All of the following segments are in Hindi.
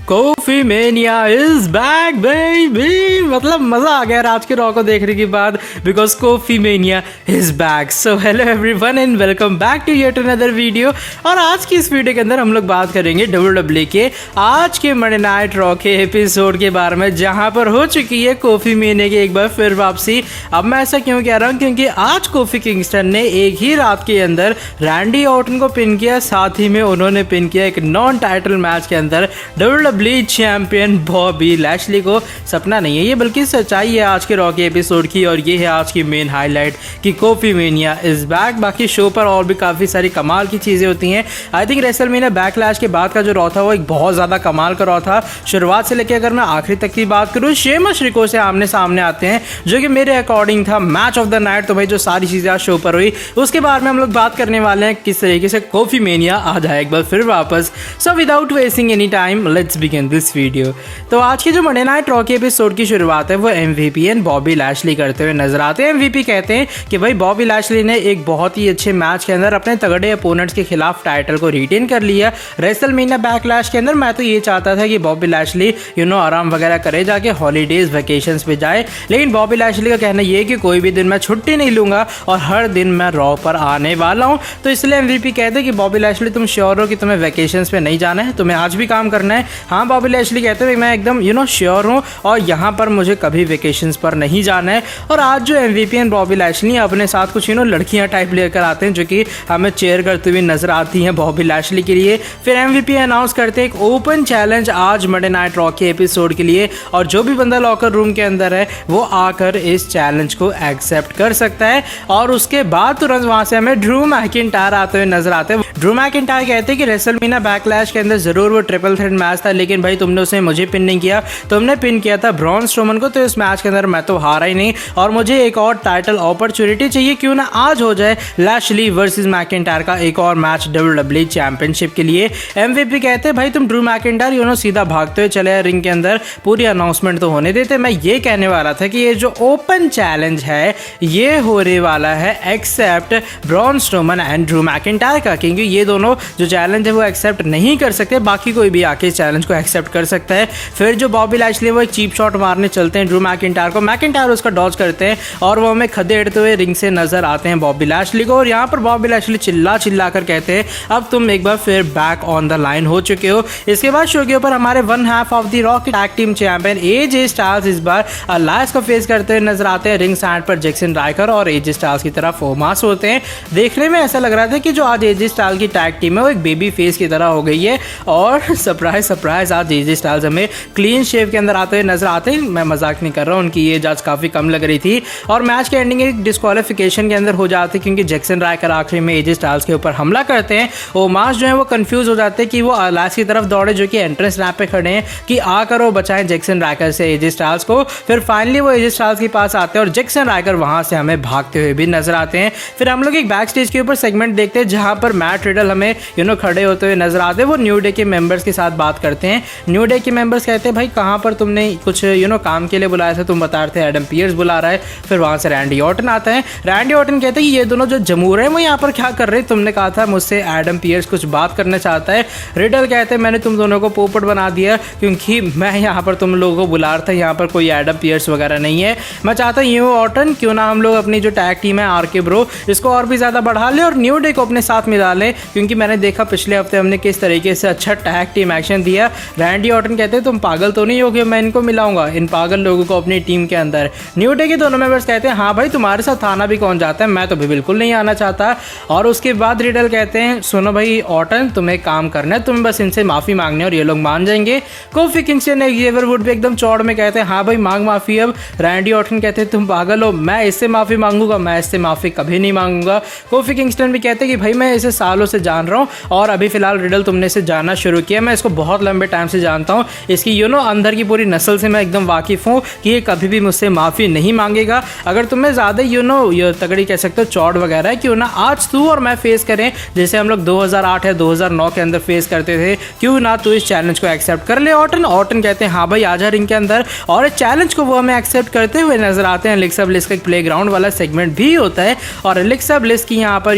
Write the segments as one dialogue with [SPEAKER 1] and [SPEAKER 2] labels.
[SPEAKER 1] Coffee mania is back baby. मतलब मजा आ गया आज के रॉ को देखने के बाद, because coffee mania is back. So hello everyone and welcome back to yet another video. और आज की इस वीडियो के अंदर हम लोग बात करेंगे WWE के आज के मंडे नाइट रॉ के एपिसोड के बारे में, जहां पर हो चुकी है कॉफी मेनिया की एक बार फिर वापसी। अब मैं ऐसा क्यों कह रहा हूं, क्योंकि आज कोफी किंगस्टन ने एक ही रात के अंदर रैंडी ऑर्टन को पिन किया, साथ ही में उन्होंने पिन किया एक नॉन टाइटल मैच के अंदर WWE चैंपियन बॉबी लैशली को। सपना नहीं है ये, बल्कि सच्चाई है आज के रॉ के एपिसोड की, और ये है आज की मेन हाईलाइट कि कॉफी मेनिया इज बैक। बाकी शो पर और भी काफ़ी सारी कमाल की चीज़ें होती हैं। आई थिंक रेसलमेनिया बैकलैश के बाद का जो रॉ था वो एक बहुत ज़्यादा कमाल का रॉ था। शुरुआत से लेकर अगर मैं आखिरी तक की बात करूँ, शेमस रिको से आमने सामने आते हैं, जो कि मेरे अकॉर्डिंग था मैच ऑफ द नाइट। तो भाई जो सारी चीज़ें आज शो पर हुई उसके बाद में हम लोग बात करने वाले हैं किस तरीके से कॉफी मेनिया आ जाए एक बार फिर वापस। So without wasting any time let's begin this video. तो आज की जो मंडे नाइट रॉ के एपिसोड की शुरुआत है वो MVP एंड बॉबी लैशली करते हुए नजर आते हैं। MVP कहते हैं कि भाई बॉबी लैशली ने एक बहुत ही अच्छे मैच के अंदर अपने तगड़े अपोनेंट्स के खिलाफ टाइटल को रिटेन कर लिया रेसलमेनिया बैकलैश के अंदर। मैं तो ये चाहता था कि बॉबी लैशली आराम वगैरह करे, जाके हॉलीडेज वेकेशंस पे जाए, लेकिन बॉबी लैशली का कहना ये है कि कोई भी दिन मैं छुट्टी नहीं लूंगा और हर दिन मैं रॉ पर आने वाला हूं। तो इसलिए MVP कहते हैं कि बॉबी लैशली तुम श्योर हो कि तुम्हें वेकेशंस पे नहीं जाना है, तुम्हें आज भी काम करना है? हाँ, बॉबी लैशली कहते हैं मैं एकदम श्योर हूँ और यहाँ पर मुझे कभी वेकेशंस पर नहीं जाना है। और आज जो MVP एंड बॉबी लैशली अपने साथ कुछ लड़कियाँ टाइप लेकर आते हैं, जो कि हमें चेयर करती हुई नजर आती हैं बॉबी लैशली के लिए। फिर MVP अनाउंस करते हैं एक ओपन चैलेंज आज मंडे नाइट रॉ के एपिसोड के लिए, और जो भी बंदा लॉकर रूम के अंदर है वो आकर इस चैलेंज को एक्सेप्ट कर सकता है। और उसके बाद तुरंत वहां से हमें ड्रू मैकिंटायर आते हुए नजर आते हैं। ड्रू मैकिंटायर कहते हैं कि रेसलमेनिया बैकलैश के अंदर जरूर वो ट्रिपल थ्रेट मैच था, लेकिन भाई तुमने उसे मुझे पिन नहीं किया, तुमने पिन किया था ब्रॉन स्ट्रोमन को। तो इस मैच के अंदर मैं तो हारा ही नहीं और मुझे एक और टाइटल अपॉर्चुनिटी चाहिए। क्यों ना आज हो जाए लैशली वर्सेस मैकिंटायर का एक और मैच WWE चैंपियनशिप के लिए। MVP कहते हैं भाई तुम ड्रू मैकिंटायर सीधा भागते हुए चले रिंग के अंदर, पूरी अनाउंसमेंट तो होने देते। मैं ये कहने वाला था कि ये जो ओपन चैलेंज है ये होने वाला है except Braun Strowman and Drew McIntyre का, क्योंकि ये दोनों जो चैलेंज है वो एक्सेप्ट नहीं कर सकते, बाकी कोई भी आके इस चैलेंज को एक्सेप्ट कर सकता है। फिर जो बॉबी लैशली वो एक चीप शॉट मारने चलते हैं ड्रू मैकिंटायर को, मैकिंटायर उसका डॉज करते हैं और वो हमें खदेड़ते हुए रिंग से नजर आते हैं बॉबी लैशली को। और यहाँ पर बॉबी लैशली चिल्ला कर कहते हैं अब तुम एक बार फिर बैक ऑन द लाइन हो चुके हो। इसके बाद शो के ऊपर हमारे one half of the Raw के tag team champion AJ Styles इस बार अलायंस को फेस करते हुए नजर आते हैं। रिंग साइड पर जैक्सन राइकर और AJ स्टाइल्स की तरफ ओमास होते हैं। देखने में ऐसा लग रहा था कि जो आज AJ स्टाइल्स की टैग टीम है वो एक बेबी फेस की तरह हो गई है, और सरप्राइज आज AJ स्टाइल्स हमें क्लीन शेव के अंदर आते हुए नजर आते हैं। मैं मजाक नहीं कर रहा हूँ, उनकी एज आज काफी कम लग रही थी। और मैच के एंडिंग एक डिस्क्वालिफिकेशन के अंदर हो जाती, क्योंकि जैक्सन राइकर आखिरी में AJ स्टाइल्स के ऊपर हमला करते हैं। ओमास जो है वो कंफ्यूज हो जाते हैं कि वो अलायंस की तरफ दौड़े, जो कि एंट्रेंस रैंप पे खड़े हैं, कि आकर वो बचाएं जैक्सन राइकर से AJ स्टाइल्स को। फिर फाइनली वो AJ स्टाइल्स के पास आते हैं और जैक्सन राइकर वहां से हमें भागते हुए भी नजर आते हैं। फिर हम लोग एक बैक स्टेज के ऊपर सेगमेंट देखते हैं, जहां पर मैट रिडल हमें खड़े होते हुए नजर आते हैं। वो न्यू डे के मेंबर्स के साथ बात करते हैं। न्यू डे के मेंबर्स कहते हैं भाई कहां पर तुमने कुछ काम के लिए बुलाया था, तुम बता रहे थे एडम पियर्स बुला रहा है। फिर वहां से रैंडी ऑर्टन आता है। रैंडी ऑर्टन कहते हैं कि ये दोनों जो जमूर हैं वो यहाँ पर क्या कर रहे हैं, तुमने कहा था मुझसे एडम पियर्स कुछ बात करना चाहता है। रिडल कहते हैं मैंने तुम दोनों को पोपट बना दिया, क्योंकि मैं यहाँ पर तुम लोगों को बुला रहा था, यहाँ पर कोई एडम पियर्स वगैरह नहीं है। मैं चाहता हूँ ये ऑर्टन क्यों ना हम लोग अपनी जो टैग टीम है RK ब्रो इसको और भी ज्यादा बढ़ा ले और न्यू डे को अपने साथ मिला ले, क्योंकि मैंने देखा पिछले हफ्ते हमने किस तरीके से अच्छा टैग टीम एक्शन दिया। रैंडी ऑर्टन कहते हैं तुम पागल तो नहीं हो कि मैं इनको मिलाऊंगा इन पागल लोगों को अपनी टीम के अंदर। न्यू डे के दोनों मेंबर्स कहते हैं हाँ भाई तुम्हारे साथ आना भी कौन जाता है, मैं तो भी बिल्कुल नहीं आना चाहता। और उसके बाद रिडल कहते हैं सुनो भाई ऑर्टन तुम्हें काम करना है, तुम्हें बस इनसे माफी मांगनी है और ये लोग मान जाएंगे। कोफी किंगस्टन एक्जेवियर वुड भी एकदम चौड़ में कहते हैं हाँ भाई मांग माफी। अब रैंडी ऑर्टन कहते हैं तुम पागल हो, मैं इससे माफी मांगूंगा, मैं इससे माफी कभी नहीं मांगूंगा। कोफी किंगस्टन भी कहते हैं कि भाई मैं इसे सालों से जान रहा हूँ और अभी फिलहाल रिडल तुमने इसे जानना शुरू किया, मैं इसको बहुत लंबे टाइम से जानता हूँ, इसकी अंदर की पूरी नस्ल से मैं एकदम वाकिफ हूँ कि ये कभी भी मुझसे माफी नहीं मांगेगा। अगर तुम्हें ज्यादा ये तगड़ी कह सकते हो चौड़ वगैरह है, क्यों ना आज तू और मैं फेस करें जैसे हम लोग 2008 या 2009 के अंदर फेस करते थे, क्यों ना तू इस चैलेंज को एक्सेप्ट कर ले। ऑर्टन कहते हैं हाँ भाई आजा रिंग के अंदर, और इस चैलेंज को वो हमें एक्सेप्ट करते हुए नजर आते हैं। एलेक्सा ब्लिस का प्ले ग्राउंड वाला सेगमेंट भी होता है, और एलेक्सा ब्लिस की यहाँ पर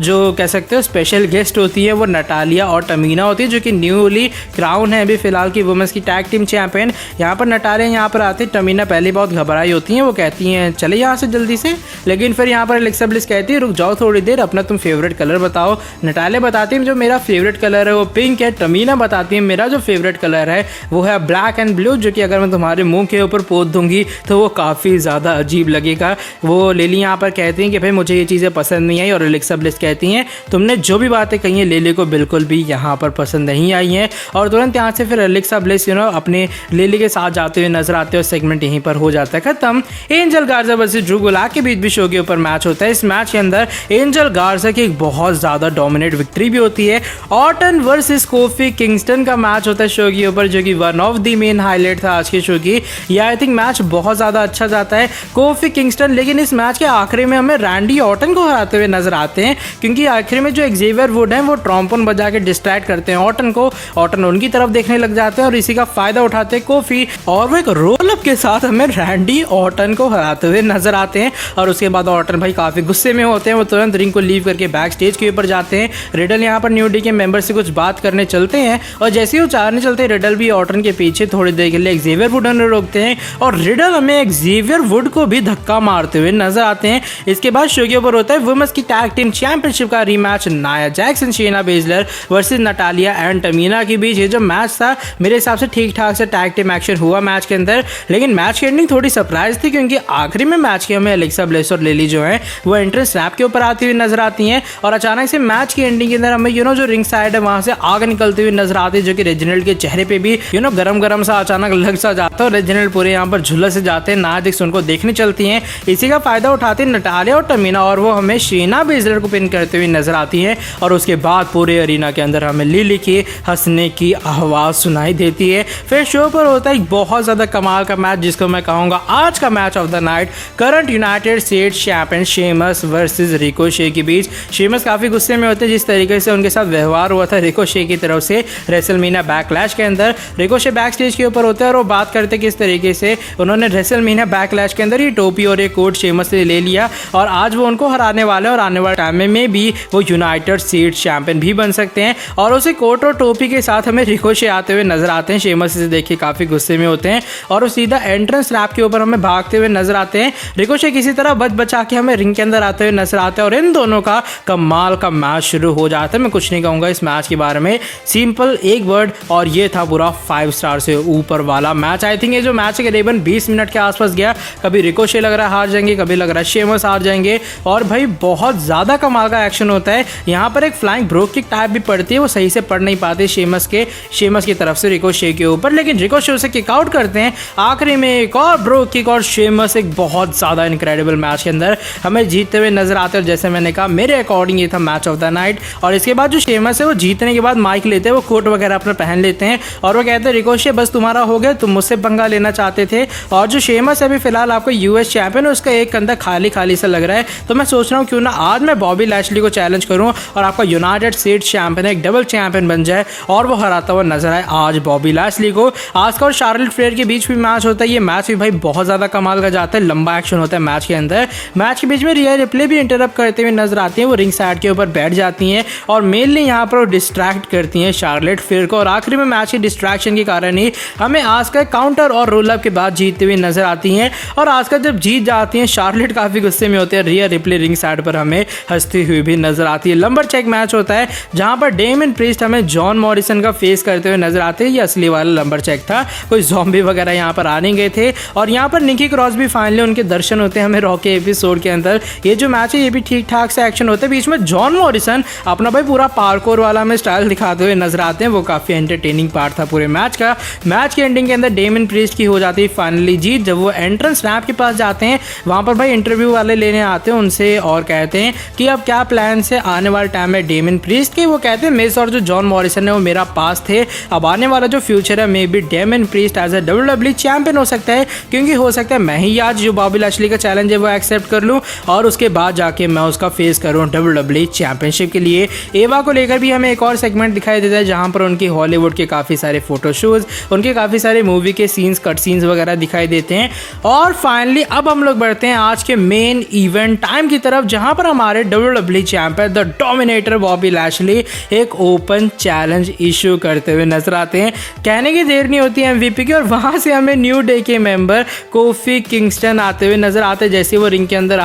[SPEAKER 1] जो कह सकते हो स्पेशल गेस्ट होती है वो नटालिया और टमीना होती है, जो कि न्यूली क्राउन है अभी फिलहाल की वुमेन्स की टैग टीम चैंपियन। यहाँ पर नटालिया यहाँ पर आते, टमीना पहले बहुत घबराई होती हैं, वो कहती हैं चले यहाँ से जल्दी से, लेकिन फिर यहाँ पर एलेक्सा ब्लिस कहती है रुक जाओ थोड़ी देर, अपना तुम फेवरेट कलर बताओ। नटालिया बताती है जो मेरा फेवरेट कलर है वो पिंक है। टमीना बताती है मेरा जो फेवरेट कलर है वो है ब्लैक एंड ब्लू, जो कि अगर मैं तुम्हारे मुंह के ऊपर पोत दूंगी तो वो काफ़ी ज़्यादा अजीब लगेगा। वो लेली यहाँ पर कहती हैं कि भाई मुझे ये चीज़ें पसंद नहीं आई, और एलेक्सा ब्लिस कहती हैं तुमने जो भी बातें कही हैं लेली को बिल्कुल भी यहाँ पर पसंद नहीं आई हैं। और तुरंत यहाँ से फिर एलेक्सा ब्लिस अपने लेली के साथ जाते हुए नजर आते हैं, और सेगमेंट यहीं पर हो जाता है खत्म। एंजल गार्जा वर्सेस ड्रू गुलाक के बीच भी शो के ऊपर मैच होता है। इस मैच के अंदर एंजल गार्जा की एक बहुत ज़्यादा डोमिनेट विक्ट्री भी होती है। ऑर्टन वर्सेस कोफी किंगस्टन का मैच होता है शो के ऊपर, जो कि one of the main highlight था आज के शो की। ये आई थिंक मैच बहुत ज़्यादा अच्छा जाता है कोफी किंगस्टन, लेकिन इस मैच के आखिरी में हमें रैंडी ऑर्टन को हराते हुए नजर आते हैं, क्योंकि आखिर में जो एक्जेवियर वुड है वो ट्रॉम्पोन बजा के डिस्ट्रैक्ट करते हैं ऑर्टन को। ऑर्टन उनकी तरफ देखने लग जाते हैं और इसी का फायदा उठाते हैं कोफी, और वो एक रोल अप के साथ हमें रैंडी ऑर्टन को हराते हुए नजर आते हैं। और उसके बाद ऑर्टन भाई काफी गुस्से में होते हैं, वो तुरंत रिंग को लीव करके बैक स्टेज के ऊपर जाते हैं। रिडल यहाँ पर न्यू डे के मेंबर से कुछ बात करने चलते हैं, और जैसे ही वो चारने चलते हैं रिडल भी ऑर्टन के पीछे थोड़ी देर के लिए एक्जेवियर वुड रोकते हैं, और रिडल हमें एक्जेवियर वुड को भी धक्का मारते हुए नजर आते हैं। इसके बाद शो के ऊपर होता है वुमेन्स की टैग टीम चैंपियनशिप का rematch Nia Jax and Shayna Baszler versus Natalya and Tamina के बीच। ये जो मैच था मेरे हिसाब से ठीक ठाक से टैग टीम एक्शन हुआ मैच के अंदर, लेकिन मैच की एंडिंग थोड़ी सरप्राइज थी, क्योंकि आखिरी में मैच के हमें एलेक्सा ब्लिस और लेली जो है वो एंट्रेंस स्नैप के ऊपर आती हुई नजर आती हैं, और अचानक से मैच की एंडिंग के अंदर हमें जो रिंग साइड है वहां से आग निकलती हुई नजर आती है, जो कि रेजिनाल्ड के चेहरे पे भी गरम गरम सा अचानक लग सा जाता है। रेजिनाल्ड पूरे यहाँ पर झुलस से जाते हैं, नाया जैक्स उनको देखने चलती हैं। इसी का फायदा उठाते हैं नटालिया और टमीना, और वो हमें शेना बेजलर को पिन करते हुए नजर आती है। और उसके बाद पूरे अरीना के अंदर हमें लिली की हंसने की आवाज सुनाई देती है। फिर शो पर होता है एक बहुत ज्यादा कमाल का मैच, जिसको मैं कहूंगा आज का match of the night, current United states champion Sheamus versus Ricochet के बीच। शेमस काफी गुस्से में होते हैं जिस तरीके से उनके साथ व्यवहार हुआ था रिकोशे की तरफ से रेसलमेनिया बैकलैश के अंदर। रिकोशे बैक स्टेज के ऊपर होते हैं और वो बात करते किस तरीके से उन्होंने रेसलमेनिया बैकलैश के अंदर ये टोपी और ये कोट शेमस से ले लिया, और आज वो उनको हराने वाले, और आने वाले टाइम में भी वो यूनाइटेड स्टेट्स चैंपियन भी बन सकते हैं। और उसे कोट और टोपी के साथ हमें रिकोशे आते हुए नजर आते हैं। शेमस से देखिए काफी गुस्से में होते हैं, और वो सीधा एंट्रेंस रैप के ऊपर हमें भागते हुए नजर आते हैं। रिकोशे किसी तरह बच बचा के हमें रिंग के अंदर आते हुए नजर आते हैं, और इन दोनों का कमाल का मैच शुरू हो जाता है। मैं कुछ नहीं कहूंगा इस मैच के बारे में, सिंपल एक वर्ड, और ये था पूरा 5 स्टार से ऊपर वाला मैच। आई थिंक ये जो मैच है करीबन 20 मिनट के आसपास गया। कभी रिकोशे लग रहा है हार जाएंगे, कभी लग रहा है शेमस हार जाएंगे, और भाई बहुत ज्यादा कमाल का एक्शन होता है। यहाँ पर एक फ्लाइंग ब्रोक किक टाइप भी पड़ती है, वो सही से पड़ नहीं पाते शेमस की तरफ से रिकोशे के ऊपर, लेकिन रिकोशे उसे किक आउट करते हैं। आखिरी में एक और ब्रोक किक, और शेमस एक बहुत ज्यादा इनक्रेडिबल मैच के अंदर हमें जीतते हुए नजर आते हैं। और जैसे मैंने कहा मेरे अकॉर्डिंग ये था मैच ऑफ द नाइट। और इसके बाद जो शेमस है वो जीतने के बाद माइक लेते हैं, वो कोट वगैरह अपना पहन लेते हैं, और वो कहते हैं रिकोशे बस तुम्हारा हो गया, तुम मुझसे पंगा लेना चाहते थे। और जो शेमस है अभी फिलहाल आपको यूएस चैंपियन, उसका एक कंधा खाली खाली सा लग रहा है, तो मैं सोच रहा हूँ क्यों ना आज मैं बॉबी लैशली को चैलेंज करूँ और आपका यूनाइटेड स्टेट्स चैंपियन एक डबल चैंपियन बन जाए, और वो हराता हुआ नजर आए आज बॉबी लैशली को। आस्का और शार्लेट फ्लेयर के बीच भी मैच होता है। ये मैच भी भाई बहुत ज्यादा कमाल का जाता है, लंबा एक्शन होता है मैच के अंदर। मैच के बीच में रिया रिप्ले भी इंटरप्ट करते हुए नजर आती हैं, वो रिंग साइड के ऊपर बैठ जाती हैं, और मेनली यहाँ पर डिस्ट्रैक्ट करती हैं शार्लेट फ्लेयर को, और आखिरी में मैच की डिस्ट्रैक्शन के कारण ही हमें आस्का काउंटर और रोल अप के बाद जीतते हुए नजर आती हैं। और आस्का जब जीत जाती हैं शार्लेट काफी गुस्से में होते हैं, रिया रिप्ले रिंग साइड पर हमें हंसती हुई भी नजर आती है। लंबर चेक मैच होता है जहां पर डेमन प्रीस्ट हमें जॉन मॉरिसन का फेस करते हुए नजर आते हैं। ये असली वाला लंबर चेक था, कोई ज़ॉम्बी वगैरह यहाँ पर आ नहीं गए थे। और यहाँ पर निकी क्रॉस भी फाइनली उनके दर्शन होते हैं हमें रॉ के एपिसोड के अंदर। ये जो मैच है ये भी ठीक ठाक से एक्शन होता है। बीच में जॉन मॉरिसन अपना भाई पूरा पार्कोर वाला में स्टाइल दिखाते हुए नजर आते हैं, वो काफी एंटरटेनिंग पार्ट था पूरे मैच का। मैच की एंडिंग के अंदर डेमन प्रीस्ट की हो जाती है फाइनली जीत। जब वो एंट्रेंस रैंप के पास जाते हैं, वहां पर भाई इंटरव्यू वाले लेने आते हैं उनसे और कहते हैं कि अब क्या प्लान है आने वाले टाइम में डेमन प्रीस्ट के। वो कहते हैं मिस और जो जॉन मॉरिसन है वो मेरा पास थे, अब आने वाला जो फ्यूचर है may be Damian Priest as a WWE champion हो सकता है, क्योंकि हो सकता है मैं ही आज जो बॉबी लैशली का चैलेंज है वो एक्सेप्ट कर लूं और उसके बाद जाके मैं उसका फेस करूं WWE चैंपियनशिप के लिए। एवा को लेकर भी हमें एक और सेगमेंट दिखाई देता है जहां पर उनकी हॉलीवुड के काफ़ी सारे फोटोशूट्स, उनके काफ़ी सारे मूवी के सीन्स, कट सीन्स वगैरह दिखाई देते हैं। और फाइनली अब हम लोग बढ़ते हैं आज के मेन इवेंट टाइम की तरफ, जहां पर हमारे WWE champion the dominator Bobby Lashley एक ओपन चैलेंज इशू करते हुए नजर आते हैं। कहने की देर नहीं होती MVP की, और वहाँ से हमें न्यू डे के मेंबर कोफी किंगस्टन आते हुए नजर आते हैं। जैसे वो रिंग के अंदर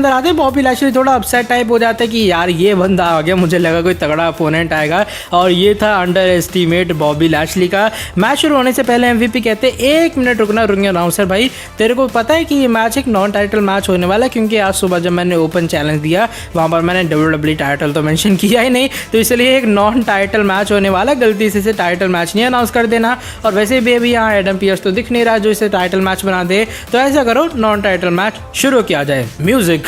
[SPEAKER 1] आते हैं बॉबी लैशली थोड़ा अपसेट टाइप हो जाता है कि यार ये बंदा आ गया, मुझे लगा कोई तगड़ा अपोनेंट आएगा, और ये था अंडर एस्टिमेट बॉबी लैशली का। मैच शुरू होने से पहले MVP कहते हैं 1 मिनट रुकना अनाउंसर भाई, तेरे को पता है कि ये मैच एक नॉन टाइटल मैच होने वाला है, क्योंकि आज सुबह जब मैंने ओपन चैलेंज दिया वहाँ पर मैंने WWE टाइटल तो मेंशन किया ही नहीं, तो इसलिए एक नॉन टाइटल मैच होने वाला है, गलती से टाइटल मैच नहीं अनाउंस कर देना। और वैसे भी अभी यहाँ एडम पियर्स तो दिख नहीं रहा जो इसे टाइटल मैच बना दे, तो ऐसा करो नॉन टाइटल मैच शुरू किया जाए। म्यूजिक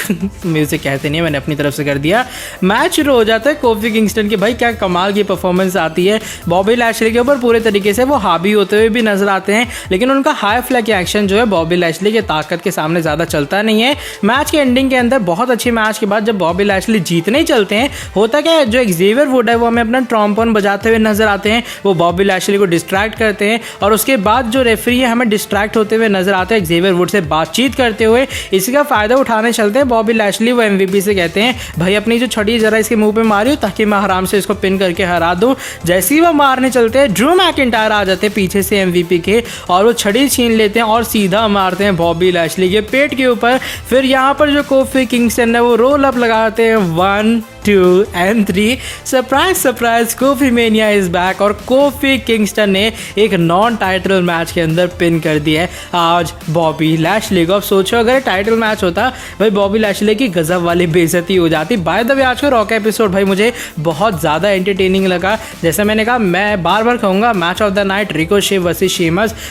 [SPEAKER 1] कहते नहीं, मैंने अपनी तरफ से कर दिया। मैच शुरू हो जाता है। कोफी किंगस्टन की भाई क्या कमाल की परफॉर्मेंस आती है, बॉबी लैशली के ऊपर पूरे तरीके से वो हावी होते हुए भी नजर आते हैं, लेकिन उनका हाई फ्लैग एक्शन जो है बॉबी लैशली की ताकत के सामने ज्यादा चलता नहीं है। मैच के एंडिंग के अंदर बहुत अच्छी मैच के बाद जब बॉबी लैशली जीतने ही चलते हैं, होता क्या है, जो एक्जेवियर वुड है वो हमें अपना ट्रॉम्पोन बजाते हुए नजर आते हैं, वो बॉबी लैशली को डिस्ट्रैक्ट करते हैं, और उसके बाद जो रेफरी है हमें डिस्ट्रैक्ट होते हुए नजर आते हैं एक्जेवियर वुड से बातचीत करते हुए। इसी का फायदा उठाने चलते हैं बॉबी लैशली, वो MVP से कहते हैं भाई अपनी जो छड़ी जरा इसके मुंह पे मारी हो ताकि मैं आराम से इसको पिन करके हरा दूं। जैसे ही वो मारने चलते हैं ड्रू मैकिंटायर आ जाते हैं पीछे से MVP के, और वो छड़ी छीन लेते हैं और सीधा मारते हैं बॉबी लैशली के पेट के ऊपर। फिर यहाँ पर जो कोफी किंगस्टन है वो रोल अप लगाते हैं 1 2 and 3। Surprise coffee mania is back, और कोफी किंगस्टन ने एक नॉन टाइटल मैच के अंदर पिन कर दिया है आज बॉबी लैशली को। अब सोचो अगर टाइटल मैच होता भाई बॉबी लैशली की गजब वाली बेइज्जती हो जाती। बाय द वे आज का रॉक एपिसोड भाई मुझे बहुत ज़्यादा एंटरटेनिंग लगा। जैसे मैंने कहा मैं बार बार कहूँगा match of the night Ricochet versus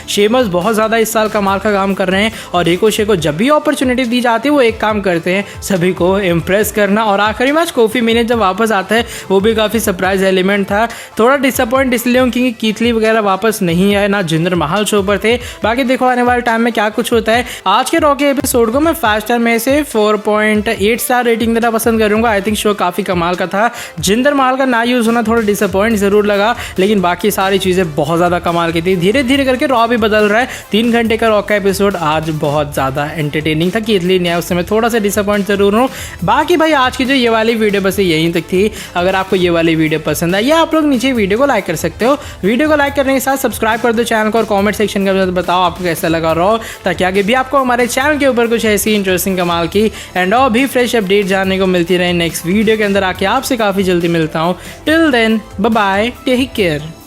[SPEAKER 1] Sheamus बहुत ज़्यादा इस साल कमाल का काम कर रहे हैं, और रिकोशे को जब भी अपॉर्चुनिटी दी जाती है वो एक काम करते हैं, सभी को इम्प्रेस करना। और आखिरी मैच कोफी मेनिया जब वापस आता है वो भी काफ़ी सरप्राइज एलिमेंट था। थोड़ा डिसअपॉइंट इसलिए हूँ क्योंकि कीथली वगैरह वापस नहीं आए, ना जिंदर महल शो पर थे। बाकी देखो आने वाले टाइम में क्या कुछ होता है। आज के रॉक एपिसोड को मैं 5 स्टार में से 4.8 स्टार रेटिंग देना पसंद करूंगा। आई थिंक शो काफ़ी कमाल का था। जिंदर महल का ना यूज़ होना थोड़ा डिसअपॉइंट ज़रूर लगा, लेकिन बाकी सारी चीज़ें बहुत ज़्यादा कमाल की थी। धीरे धीरे करके रॉ भी बदल रहा है। 3 घंटे का रॉक का एपिसोड आज बहुत ज़्यादा एंटरटेनिंग था। कीथली नहीं आया उससे मैं थोड़ा सा डिसअपॉइंट ज़रूर हूँ। बाकी भाई आज की जो ये वाली वीडियो बस यहीं तक थी। अगर आपको ये वाली वीडियो पसंद आई, या आप लोग नीचे वीडियो को लाइक कर सकते हो। वीडियो को लाइक करने के साथ सब्सक्राइब कर दो चैनल को, और कमेंट सेक्शन में बताओ आपको कैसा लगा रॉ, ताकि आगे भी आपको हमारे चैनल के ऊपर कुछ ऐसी इंटरेस्टिंग कमाल की एंड और भी फ्रेश अपडेट जानने को मिलती रहे। नेक्स्ट वीडियो के अंदर आके आपसे काफ़ी जल्दी मिलता हूँ। Till then bye bye, take care.